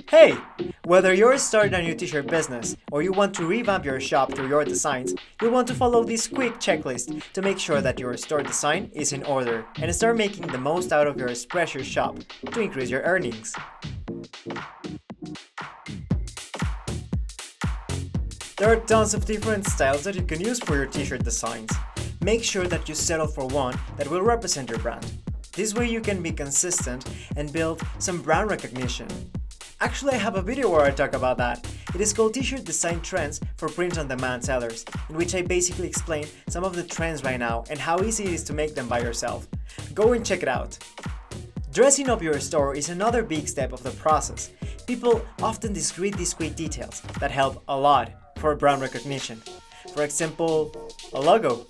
Hey! Whether you're starting a new t-shirt business or you want to revamp your shop through your designs, you'll want to follow this quick checklist to make sure that your store design is in order and start making the most out of your spreadshirt shop to increase your earnings. There are tons of different styles that you can use for your t-shirt designs. Make sure that you settle for one that will represent your brand. This way you can be consistent and build some brand recognition. Actually, I have a video where I talk about that. It is called T-shirt Design Trends for Print-on-Demand Sellers, in which I basically explain some of the trends right now and how easy it is to make them by yourself. Go and check it out. Dressing up your store is another big step of the process. People often discard discrete details that help a lot for brand recognition. For example, a logo.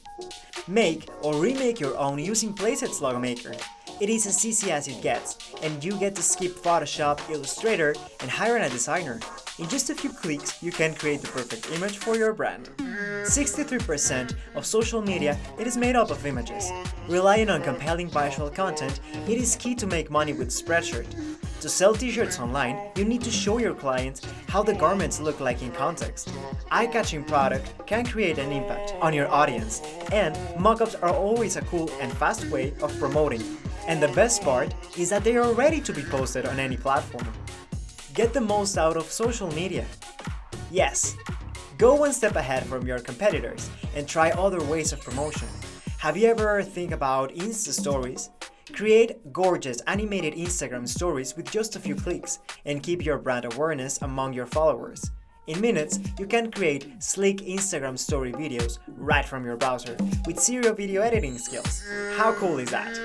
Make or remake your own using Placeit's logo maker. It is as easy as it gets, and you get to skip Photoshop, Illustrator, and hire a designer. In just a few clicks, you can create the perfect image for your brand. 63% of social media, it is made up of images. Relying on compelling visual content, it is key to make money with Spreadshirt. To sell t-shirts online, you need to show your clients how the garments look like in context. Eye-catching product can create an impact on your audience, and mock-ups are always a cool and fast way of promoting. And the best part is that they are ready to be posted on any platform. Get the most out of social media. Yes, go one step ahead from your competitors and try other ways of promotion. Have you ever think about Insta stories? Create gorgeous animated Instagram stories with just a few clicks and keep your brand awareness among your followers. In minutes, you can create sleek Instagram story videos right from your browser with serial video editing skills. How cool is that?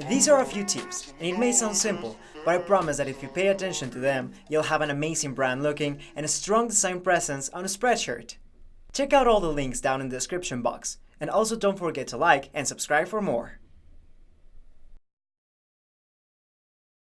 These are a few tips, and it may sound simple, but I promise that if you pay attention to them, you'll have an amazing brand looking and a strong design presence on a Spreadshirt. Check out all the links down in the description box, and also don't forget to like and subscribe for more.